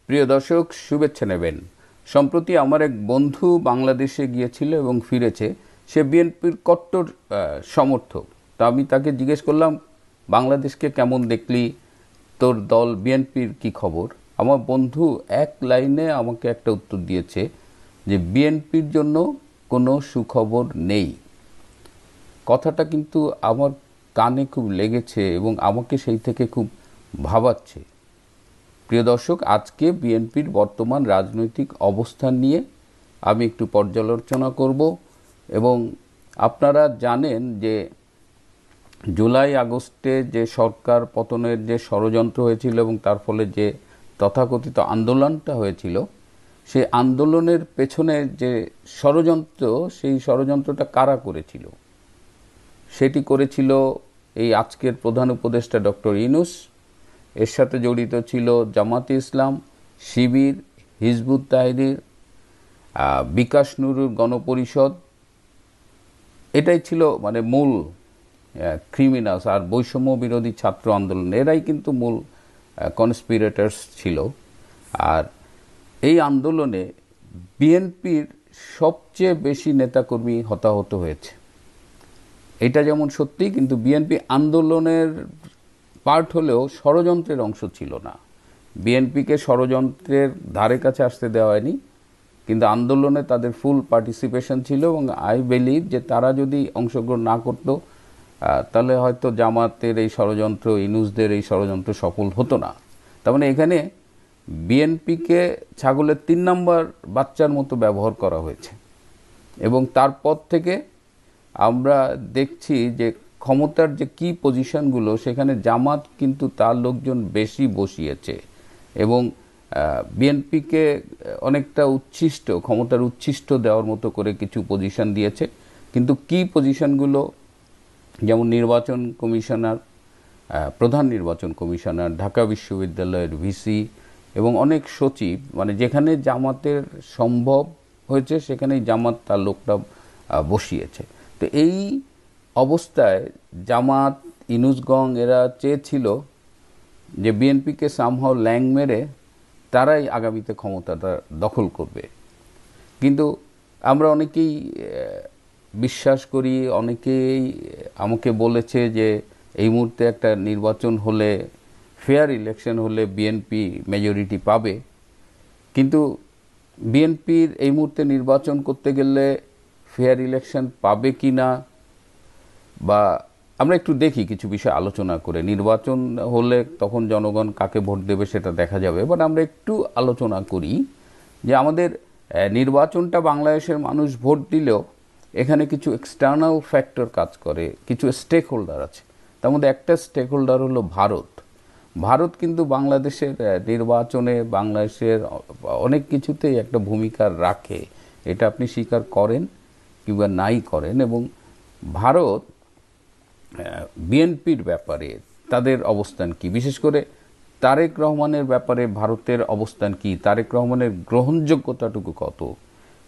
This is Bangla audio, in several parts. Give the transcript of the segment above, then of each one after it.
প্রিয় দর্শক, শুভেচ্ছা নেবেন। সম্প্রতি আমার এক বন্ধু বাংলাদেশে গিয়েছিল এবং ফিরেছে। সে বিএনপির কট্টর সমর্থক। তা আমি তাকে জিজ্ঞেস করলাম, বাংলাদেশকে কেমন দেখলি, তোর দল বিএনপির কি খবর? আমার বন্ধু এক লাইনে আমাকে একটা উত্তর দিয়েছে যে বিএনপির জন্য কোনো সুখবর নেই। কথাটা কিন্তু আমার কানে খুব লেগেছে এবং আমাকে সেই থেকে খুব ভাবাচ্ছে। প্রিয় দর্শক, আজকে বিএনপির বর্তমান রাজনৈতিক অবস্থান নিয়ে আমি একটু পর্যালোচনা করব। এবং আপনারা জানেন যে জুলাই আগস্টে যে সরকার পতনের যে ষড়যন্ত্র হয়েছিল এবং তার ফলে যে তথাকথিত আন্দোলনটা হয়েছিল, সেই আন্দোলনের পেছনে যে ষড়যন্ত্র, সেই ষড়যন্ত্রটা কারা করেছিল? সেটি করেছিল এই আজকের প্রধান উপদেষ্টা ডক্টর ইউনূস। এর সাথে জড়িত ছিল জামাতে ইসলাম, শিবির, হিজবুত তাহরির, বিকাশ নুরুর গণপরিষদ। এটাই ছিল মানে মূল ক্রিমিনালস। আর বৈষম্য বিরোধী ছাত্র আন্দোলন, এরাই কিন্তু মূল কনস্পিরেটরস ছিল। আর এই আন্দোলনে বিএনপির সবচেয়ে বেশি নেতাকর্মী হতাহত হয়েছে। এটা যেমন সত্যি, কিন্তু বিএনপি আন্দোলনের পার্ট হলেও ষড়যন্ত্রের অংশ ছিল না। বিএনপিকে ষড়যন্ত্রের ধারে কাছে আসতে দেওয়া হয়নি, কিন্তু আন্দোলনে তাদের ফুল পার্টিসিপেশন ছিল। এবং আই বিলিভ যে তারা যদি অংশগ্রহণ না করত, তাহলে হয়তো জামাতের এই ষড়যন্ত্র, ইউনূসদের এই ষড়যন্ত্র সফল হতো না। তার মানে এখানে বিএনপিকে ছাগলের ৩ নম্বর বাচ্চার মতো ব্যবহার করা হয়েছে। এবং তারপর থেকে আমরা দেখছি যে ক্ষমতার যে কি পজিশনগুলো, সেখানে জামাত কিন্তু তার লোকজন বেশি বসিয়েছে এবং বিএনপিকে অনেকটা উচ্ছিষ্ট, ক্ষমতার উচ্ছিষ্ট দেওয়ার মতো করে কিছু পজিশন দিয়েছে। কিন্তু কি পজিশনগুলো, যেমন নির্বাচন কমিশনার, প্রধান নির্বাচন কমিশনার, ঢাকা বিশ্ববিদ্যালয়ের ভিসি এবং অনেক সচিব, মানে যেখানে জামাতের সম্ভব হয়েছে সেখানেই জামাত তার লোকটা বসিয়েছে। তো এই অবস্থায় জামাত, ইউনূসগং এরা চেয়েছিল যে বিএনপিকে সামহাও ল্যাং মেরে তারাই আগামীতে ক্ষমতাটা দখল করবে। কিন্তু আমরা অনেকেই বিশ্বাস করি, অনেকেই আমাকে বলেছে যে এই মুহূর্তে একটা নির্বাচন হলে, ফেয়ার ইলেকশন হলে বিএনপি মেজরিটি পাবে। কিন্তু বিএনপির এই মুহূর্তে নির্বাচন করতে গেলে ফেয়ার ইলেকশন পাবে কি না, বা আমরা একটু দেখি কিছু বিষয় আলোচনা করে। নির্বাচন হলে তখন জনগণ কাকে ভোট দেবে সেটা দেখা যাবে, বাট আমরা একটু আলোচনা করি যে আমাদের নির্বাচনটা বাংলাদেশের মানুষ ভোট দিলেও এখানে কিছু এক্সটার্নাল ফ্যাক্টর কাজ করে, কিছু স্টেক হোল্ডার আছে। তার মধ্যে একটা স্টেক হোল্ডার হলো ভারত। ভারত কিন্তু বাংলাদেশের নির্বাচনে, বাংলাদেশের অনেক কিছুতেই একটা ভূমিকা রাখে, এটা আপনি স্বীকার করেন কিংবা নাই করেন। এবং ভারত বিএনপির ব্যাপারে তাদের অবস্থান কি, বিশেষ করে তারেক রহমানের ব্যাপারে ভারতের অবস্থান কি, তারেক রহমানের গ্রহণযোগ্যতাটুকু কত,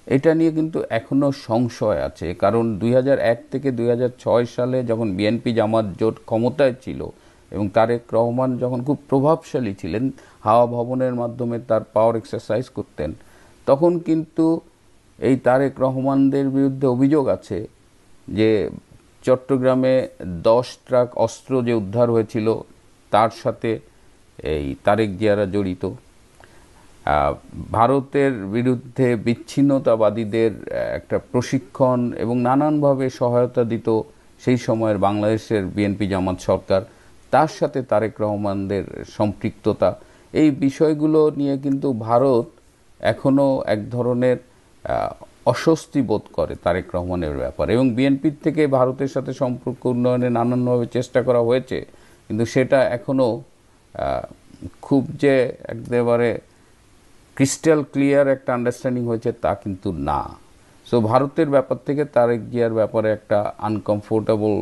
এটা নিয়ে কিন্তু এখনো সংশয় আছে। কারণ 2001 থেকে 2006 সালে যখন বিএনপি জামাত জোট ক্ষমতায় ছিল এবং তারেক রহমান যখন খুব প্রভাবশালী ছিলেন, হাওয়া ভবনের মাধ্যমে তার পাওয়ার এক্সারসাইজ করতেন, তখন কিন্তু এই তারেক রহমানদের বিরুদ্ধে অভিযোগ আছে যে চট্টগ্রামে 10 ট্রাক অস্ত্র যে উদ্ধার হয়েছিল তার সাথে এই তারেক জিয়ারা জড়িত। ভারতের বিরুদ্ধে বিচ্ছিন্নতাবাদীদের একটা প্রশিক্ষণ এবং নানানভাবে সহায়তা দিত সেই সময়ের বাংলাদেশের বিএনপি জামাত সরকার, তার সাথে তারেক রহমানদের সম্পৃক্ততা। এই বিষয়গুলো নিয়ে কিন্তু ভারত এখনও এক ধরনের অস্বস্তি বোধ করে তারেক রহমানের ব্যাপারে। এবং বিএনপির থেকে ভারতের সাথে সম্পর্ক উন্নয়নে নানানভাবে চেষ্টা করা হয়েছে, কিন্তু সেটা এখনও খুব যে একেবারে ক্রিস্টাল ক্লিয়ার একটা আন্ডারস্ট্যান্ডিং হয়েছে তা কিন্তু না। সো ভারতের ব্যাপার থেকে তারেক জিয়ার ব্যাপারে একটা আনকমফোর্টেবল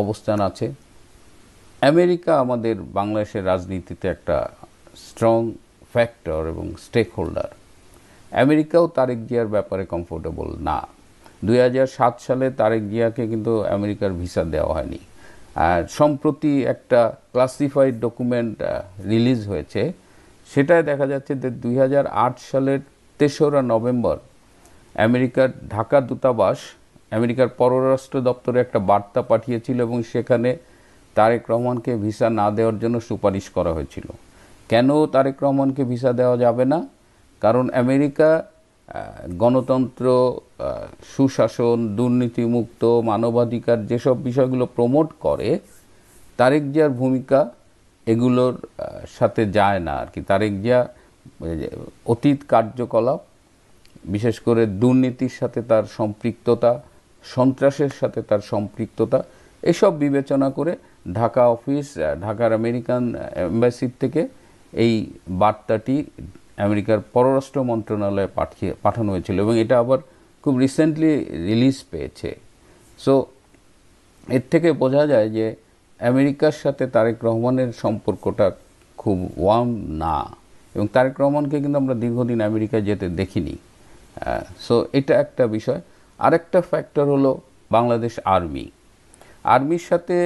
অবস্থান আছে। আমেরিকা আমাদের বাংলাদেশের রাজনীতিতে একটা স্ট্রং ফ্যাক্টর এবং স্টেক হোল্ডার। আমেরিকাও তারেক জিয়ার ব্যাপারে কমফোর্টেবল না। 2007 সালে তারেক জিয়াকে কিন্তু আমেরিকার ভিসা দেওয়া হয়নি। সম্প্রতি একটা ক্লাসিফাইড ডকুমেন্ট রিলিজ হয়েছে, সেটাই দেখা যাচ্ছে যে 2008 সালের 3রা নভেম্বর আমেরিকার ঢাকা দূতাবাস আমেরিকার পররাষ্ট্র দপ্তরে একটা বার্তা পাঠিয়েছিল এবং সেখানে তারেক রহমানকে ভিসা না দেওয়ার জন্য সুপারিশ করা হয়েছিল। কেন তারেক রহমানকে ভিসা দেওয়া যাবে না? কারণ আমেরিকা গণতন্ত্র, সুশাসন, দুর্নীতিমুক্ত, মানবাধিকার যেসব বিষয়গুলো প্রমোট করে, তারেক জিয়ার ভূমিকা এগুলোর সাথে যায় না আর কি। তারেক জিয়া অতীত কার্যকলাপ, বিশেষ করে দুর্নীতির সাথে তার সম্পৃক্ততা, সন্ত্রাসের সাথে তার সম্পৃক্ততা, এসব বিবেচনা করে ঢাকা অফিস, ঢাকার আমেরিকান এম্বাসির থেকে এই বার্তাটি আমেরিকার পররাষ্ট্র মন্ত্রণালয়ে পাঠানো হয়েছিল এবং এটা আবার খুব রিসেন্টলি রিলিজ পেয়েছে। সো এর থেকে বোঝা যায় যে আমেরিকার সাথে তারেক রহমানের সম্পর্কটা খুব ওয়ার্ম না, এবং তারেক রহমানকে কিন্তু আমরা দীর্ঘদিন আমেরিকায় যেতে দেখিনি। সো এটা একটা বিষয়। আরেকটা ফ্যাক্টর হলো বাংলাদেশ আর্মির সাথে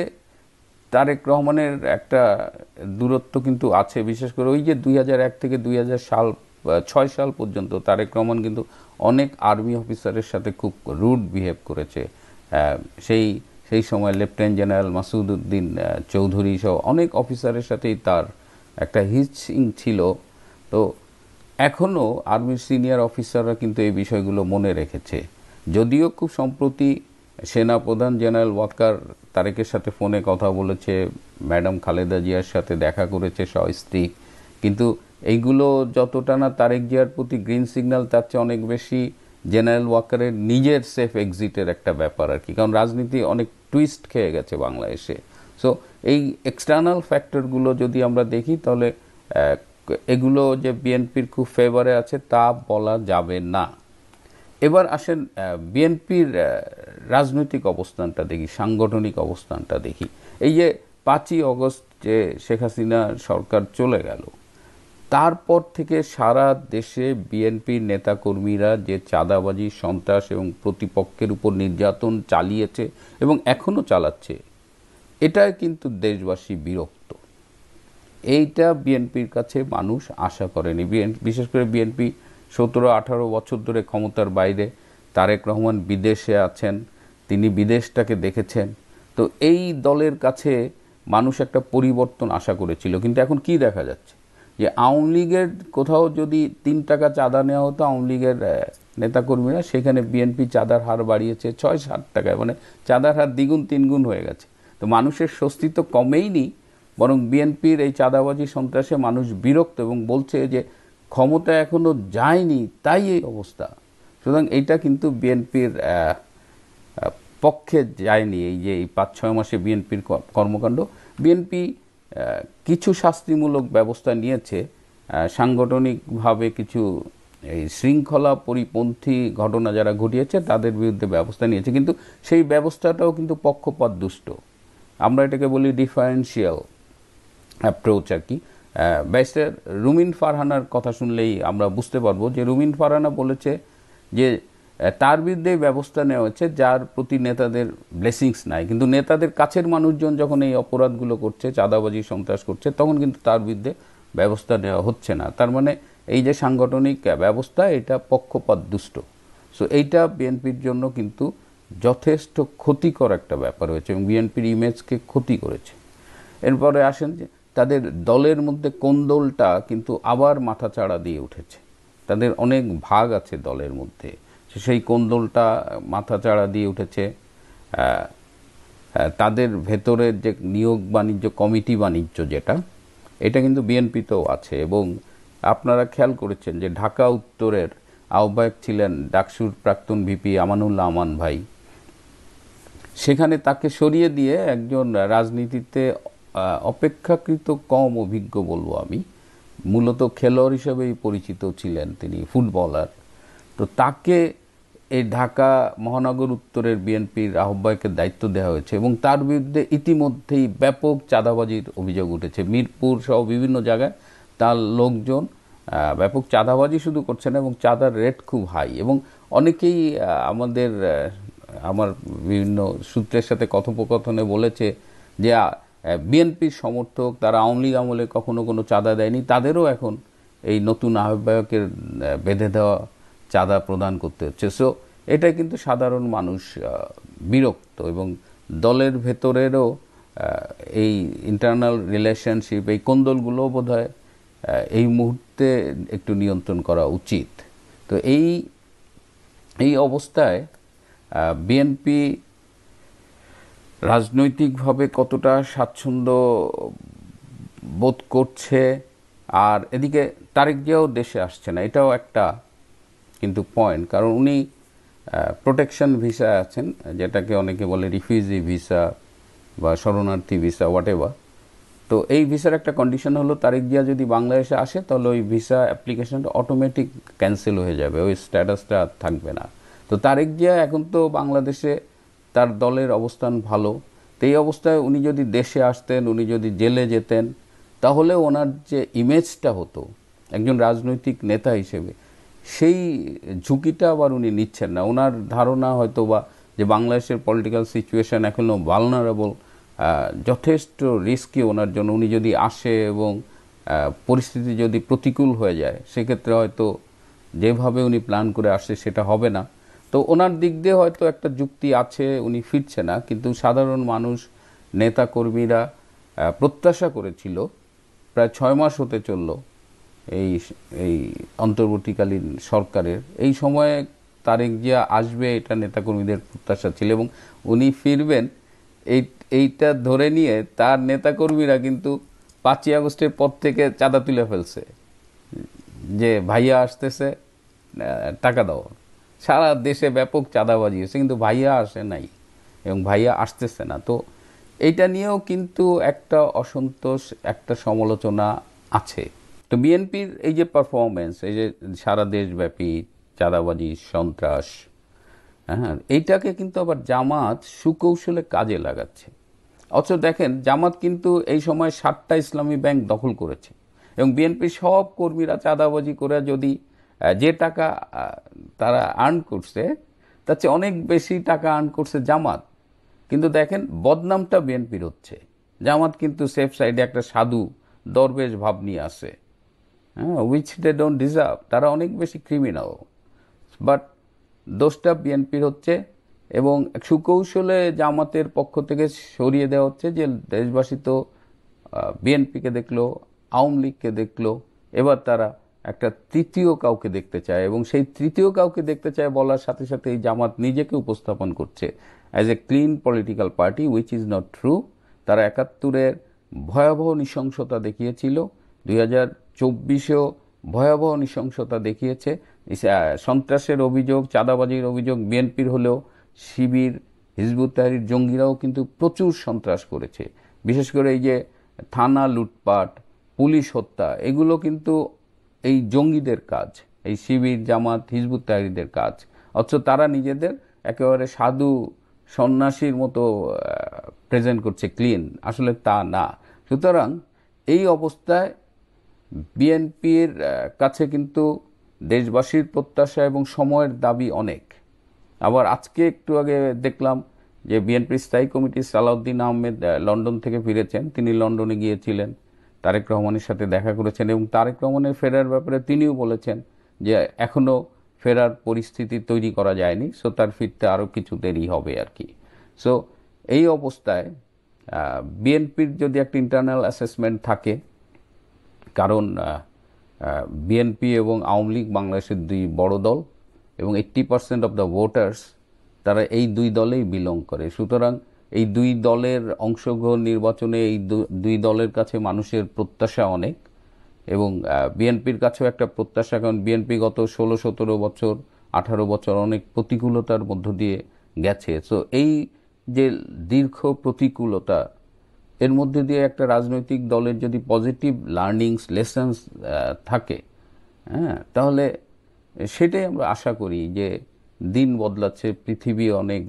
তারেক রহমানের একটা দূরত্ব কিন্তু আছে, বিশেষ করে ওই যে 2001 থেকে 2006 সাল পর্যন্ত তারেক রহমান কিন্তু অনেক আর্মি অফিসারের সাথে খুব রুড বিহেভ করেছে। সেই সময় লেফটেন্যান্ট জেনারেল মাসুদ উদ্দিন চৌধুরী সহ অনেক অফিসারের সাথেই তার একটা হিচিং ছিল। তো এখনও আর্মির সিনিয়র অফিসাররা কিন্তু এই বিষয়গুলো মনে রেখেছে। যদিও খুব সম্প্রতি সেনাপ্রধান জেনারেল ওয়াকার তারেকের সাথে ফোনে কথা বলেছে, ম্যাডাম খালেদা জিয়ার সাথে দেখা করেছে সস্ত্রীক, কিন্তু এইগুলো যতটা না তারেক জিয়ার প্রতি গ্রিন সিগন্যাল, তার চেয়ে অনেক বেশি জেনারেল ওয়াকারের নিজের সেফ এক্সিটের একটা ব্যাপার আর কি। কারণ রাজনীতি অনেক টুইস্ট খেয়ে গেছে বাংলাদেশে। সো এই এক্সটার্নাল ফ্যাক্টরগুলো যদি আমরা দেখি তাহলে এগুলো যে বিএনপির খুব ফেভারে আছে তা বলা যাবে না। এবার আসেন বিএনপির রাজনৈতিক অবস্থানটা দেখি, সাংগঠনিক অবস্থানটা দেখি। এই যে 5ই অগস্ট যে শেখ হাসিনা সরকার চলে গেল, তারপর থেকে সারা দেশে বিএনপির নেতাকর্মীরা যে চাঁদাবাজি, সন্ত্রাস এবং প্রতিপক্ষের উপর নির্যাতন চালিয়েছে এবং এখনও চালাচ্ছে, এটাই কিন্তু দেশবাসী বিরক্ত। এইটা বিএনপির কাছে মানুষ আশা করেনি। বিশেষ করে বিএনপি 17-18 বছর ধরে ক্ষমতার বাইরে, তারেক রহমান বিদেশে আছেন, তিনি বিদেশটাকে দেখেছেন। তো এই দলের কাছে মানুষ একটা পরিবর্তন আশা করেছিল, কিন্তু এখন কি দেখা যাচ্ছে যে আওয়ামী লীগের কোথাও যদি 3 টাকা চাঁদা নেওয়া হতো আওয়ামী লীগের নেতাকর্মীরা, সেখানে বিএনপি চাঁদার হার বাড়িয়েছে 6-7 টাকায়, মানে চাঁদার হার দ্বিগুণ 3 গুণ হয়ে গেছে। তো মানুষের স্বস্তি তো কমেইনি, বরং বিএনপির এই চাঁদাবাজি সন্ত্রাসে মানুষ বিরক্ত এবং বলছে যে ক্ষমতা এখনো যায়নি তাই এই অবস্থা। সুতরাং এইটা কিন্তু বিএনপির পক্ষে যায়নি। এই যে এই 5-6 মাসে বিএনপির কর্মকাণ্ড, বিএনপি কিছু শাস্তিমূলক ব্যবস্থা নিয়েছে, সাংগঠনিকভাবে কিছু এই শৃঙ্খলা পরিপন্থী ঘটনা যারা ঘটিয়েছে তাদের বিরুদ্ধে ব্যবস্থা নিয়েছে, কিন্তু সেই ব্যবস্থাটাও কিন্তু পক্ষপাতদুষ্ট। আমরা এটাকে বলি ডিফারেন্সিয়াল অ্যাপ্রোচ আর কি। ব্যারিস্টার রুমিন ফারহানার কথা শুনলেই আমরা বুঝতে পারবো যে রুমিন ফারহানা বলেছে যে তার বিরুদ্ধে ব্যবস্থা নেওয়া হচ্ছে যার প্রতি নেতাদের ব্লেসিংস নাই, কিন্তু নেতাদের কাছের মানুষজন যখন এই অপরাধগুলো করছে, চাঁদাবাজি সন্ত্রাস করছে, তখন কিন্তু তার বিরুদ্ধে ব্যবস্থা নেওয়া হচ্ছে না। তার মানে এই যে সাংগঠনিক ব্যবস্থা, এটা পক্ষপাত দুষ্ট। সো এইটা বিএনপির জন্য কিন্তু যথেষ্ট ক্ষতিকর একটা ব্যাপার হয়েছে এবং বিএনপির ইমেজকে ক্ষতি করেছে। এরপরে আসেন যে তাদের দলের মধ্যে কোন্দলটা কিন্তু আবার মাথাচাড়া দিয়ে উঠেছে। তাদের অনেক ভাগ আছে দলের মধ্যে, সেই কোন্দলটা মাথাচাড়া দিয়ে উঠেছে। তাদের ভেতরের যে নিয়োগ বাণিজ্য, কমিটি বাণিজ্য যেটা, এটা কিন্তু বিএনপিতেও আছে। এবং আপনারা খেয়াল করেছেন যে ঢাকা উত্তরের আহ্বায়ক ছিলেন ডাকসুর প্রাক্তন ভিপি আমানুল্লাহ আমান ভাই, সেখানে তাকে সরিয়ে দিয়ে একজন রাজনীতিতে অপেক্ষাকৃত কম অভিজ্ঞ বলবো আমি, মূলত খেলোয়াড় হিসেবেই পরিচিত ছিলেন, তিনি ফুটবলার, তো তাকে এই ঢাকা মহানগর উত্তরের বিএনপির আহ্বায়কের দায়িত্ব দেওয়া হয়েছে এবং তার বিরুদ্ধে ইতিমধ্যেই ব্যাপক চাঁদাবাজির অভিযোগ উঠেছে। মিরপুর সহ বিভিন্ন জায়গায় তার লোকজন ব্যাপক চাঁদাবাজি শুধু করছে না, এবং চাঁদার রেট খুব হাই। এবং অনেকেই আমার বিভিন্ন সূত্রের সাথে কথোপকথনে বলেছে যে বিএনপির সমর্থক, তারা আওয়ামী লীগ আমলে কখনো কোনো চাঁদা দেয়নি, তাদেরও এখন এই নতুন আহ্বায়কের বেঁধে দেওয়া চাঁদা প্রদান করতে হচ্ছে। সো এটা কিন্তু সাধারণ মানুষ বিরক্ত, এবং দলের ভেতরেরও এই ইন্টারনাল রিলেশনশিপ, এই কোন্দলগুলো বোধহয় এই মুহূর্তে একটু নিয়ন্ত্রণ করা উচিত। তো এই অবস্থায় বিএনপি রাজনৈতিকভাবে কতটা স্বাচ্ছন্দ্য বোধ করছে, আর এদিকে তারেক জিয়াও দেশে আসছে না, এটাও একটা কিন্তু পয়েন্ট। কারণ উনি প্রোটেকশন ভিসা আছেন, যেটাকে অনেকে বলে রিফিউজি ভিসা বা শরণার্থী ভিসা, হোয়াট এভার। তো এই ভিসার একটা কন্ডিশন হলো তারেক জিয়া যদি বাংলাদেশে আসে তাহলে ওই ভিসা অ্যাপ্লিকেশনটা অটোমেটিক ক্যান্সেল হয়ে যাবে, ওই স্ট্যাটাসটা থাকবে না। তো তারেক জিয়া এখন তো বাংলাদেশে তার দলের অবস্থান ভালো, তো এই অবস্থায় উনি যদি দেশে আসতেন, উনি যদি জেলে যেতেন, তাহলে ওনার যে ইমেজটা হতো একজন রাজনৈতিক নেতা হিসেবে, সেই ঝুঁকিটা আবার উনি নিচ্ছেন না। ওনার ধারণা হয়তো বা যে বাংলাদেশের পলিটিক্যাল সিচুয়েশান এখনও ভালনারেবল, যথেষ্ট রিস্কি ওনার জন্য। উনি যদি আসে এবং পরিস্থিতি যদি প্রতিকূল হয়ে যায়, সেক্ষেত্রে হয়তো যেভাবে উনি প্ল্যান করে আসে সেটা হবে না। তো ওনার দিক দিয়ে হয়তো একটা যুক্তি আছে, উনি ফিরছে না। কিন্তু সাধারণ মানুষ, নেতাকর্মীরা প্রত্যাশা করেছিল, প্রায় 6 মাস হতে চলল এই এই অন্তর্বর্তীকালীন সরকারের, এই সময়ে তারেক জিয়া আসবে এটা নেতাকর্মীদের প্রত্যাশা ছিল, এবং উনি ফিরবেন এইটা ধরে নিয়ে তার নেতাকর্মীরা কিন্তু 5ই আগস্টের পর থেকে চাঁদা তুলে ফেলছে যে ভাইয়া আসতেছে, টাকা দাও। সারা দেশে ব্যাপক চাঁদাবাজি হয়েছে, কিন্তু ভাইয়া আসে নাই এবং ভাইয়া আসতেছে না। তো এইটা নিয়েও কিন্তু একটা অসন্তোষ, একটা সমালোচনা আছে। তো বিএনপির এই যে পারফরমেন্স, এই যে সারা দেশব্যাপী চাঁদাবাজি, সন্ত্রাস, হ্যাঁ, এইটাকে কিন্তু আবার জামাত সুকৌশলে কাজে লাগাচ্ছে। অথচ দেখেন, জামাত কিন্তু এই সময় 7টা ইসলামী ব্যাংক দখল করেছে, এবং বিএনপির সব কর্মীরা চাঁদাবাজি করে যদি যে টাকা তারা আর্ন করছে, তার চেয়ে অনেক বেশি টাকা আর্ন করছে জামাত। কিন্তু দেখেন, বদনামটা বিএনপির হচ্ছে। জামাত কিন্তু সেফ সাইডে একটা সাধু দরবেশ ভাব নিয়ে আসে, হ্যাঁ, উইচ দে ডোন্ট ডিজার্ভ। তারা অনেক বেশি ক্রিমিনাল, বাট দোষটা বিএনপির হচ্ছে, এবং সুকৌশলে জামাতের পক্ষ থেকে সরিয়ে দেওয়া হচ্ছে যে দেশবাসী তো বিএনপিকে দেখলো, আওয়ামী লীগকে দেখলো, এবার তারা একটা তৃতীয় কাউকে দেখতে চায়, এবং সেই তৃতীয় কাউকে দেখতে চায় বলার সাথে সাথে এই জামাত নিজেকে উপস্থাপন করছে as a clean political party, which is not true. তারা 71-এর ভয়াবহ নৃশংসতা দেখিয়েছিল, 2024-এও ভয়াবহ নৃশংসতা দেখিয়েছে। সন্ত্রাসের অভিযোগ, চাঁদাবাজির অভিযোগ বিএনপির হলেও শিবির, হিজবুত তাহরীর জঙ্গিরাও কিন্তু প্রচুর সন্ত্রাস করেছে। বিশেষ করে এই যে থানা লুটপাট, পুলিশ হত্যা, এগুলো কিন্তু এই জঙ্গিদের কাজ, এই শিবির, জামাত, হিজবুত তাহরীরদের কাজ। অথচ তারা নিজেদের একেবারে সাধু সন্ন্যাসীর মতো প্রেজেন্ট করছে, ক্লিন, আসলে তা না। সুতরাং এই অবস্থায় বিএনপির কাছে কিন্তু দেশবাসীর প্রত্যাশা এবং সময়ের দাবি অনেক। আবার আজকে একটু আগে দেখলাম যে বিএনপির স্থায়ী কমিটির সালাউদ্দিন আহমেদ লন্ডন থেকে ফিরেছেন। তিনি লন্ডনে গিয়েছিলেন, তারেক রহমানের সাথে দেখা করেছেন, এবং তারেক রহমানের ফেরার ব্যাপারে তিনিও বলেছেন যে এখনও ফেরার পরিস্থিতি তৈরি করা যায়নি, সো তার ফিরতে আরও কিছু দেরি হবে আর কি। সো এই অবস্থায় বিএনপির যদি একটা ইন্টারনাল অ্যাসেসমেন্ট থাকে, কারণ বিএনপি এবং আওয়ামী লীগ বাংলাদেশের দুই বড় দল, এবং 80% অফ দ্য ভোটার্স তারা এই দুই দলেই বিলং করে। সুতরাং এই দুই দলের অংশগ্রহণ নির্বাচনে এই দুই দলের কাছে মানুষের প্রত্যাশা অনেক, এবং বিএনপির কাছেও একটা প্রত্যাশা, কারণ বিএনপি গত 16-17 বছর, 18 বছর অনেক প্রতিকূলতার মধ্য দিয়ে গেছে। সো এই যে দীর্ঘ প্রতিকূলতা, এর মধ্যে দিয়ে একটা রাজনৈতিক দলের যদি পজিটিভ লার্নিংস, লেসন্স থাকে, হ্যাঁ, তাহলে সেটাই আমরা আশা করি যে দিন বদলাচ্ছে, পৃথিবী অনেক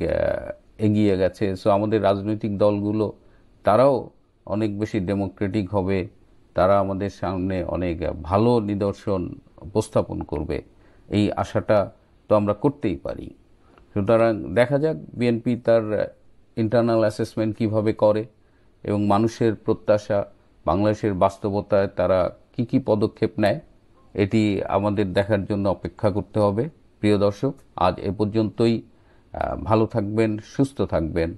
এগিয়ে গেছে। সো আমাদের রাজনৈতিক দলগুলো তারাও অনেক বেশি ডেমোক্রেটিক হবে, তারা আমাদের সামনে অনেক ভালো নিদর্শন উপস্থাপন করবে, এই আশাটা তো আমরা করতেই পারি। সুতরাং দেখা যাক বিএনপি তার ইন্টারনাল অ্যাসেসমেন্ট কিভাবে করে, এবং মানুষের প্রত্যাশা, বাংলাদেশের বাস্তবতায় তারা কি কি পদক্ষেপ নেয়, এটি আমাদের দেখার জন্য অপেক্ষা করতে হবে। প্রিয় দর্শক, আজ এ পর্যন্তই। ভালো থাকবেন, সুস্থ থাকবেন।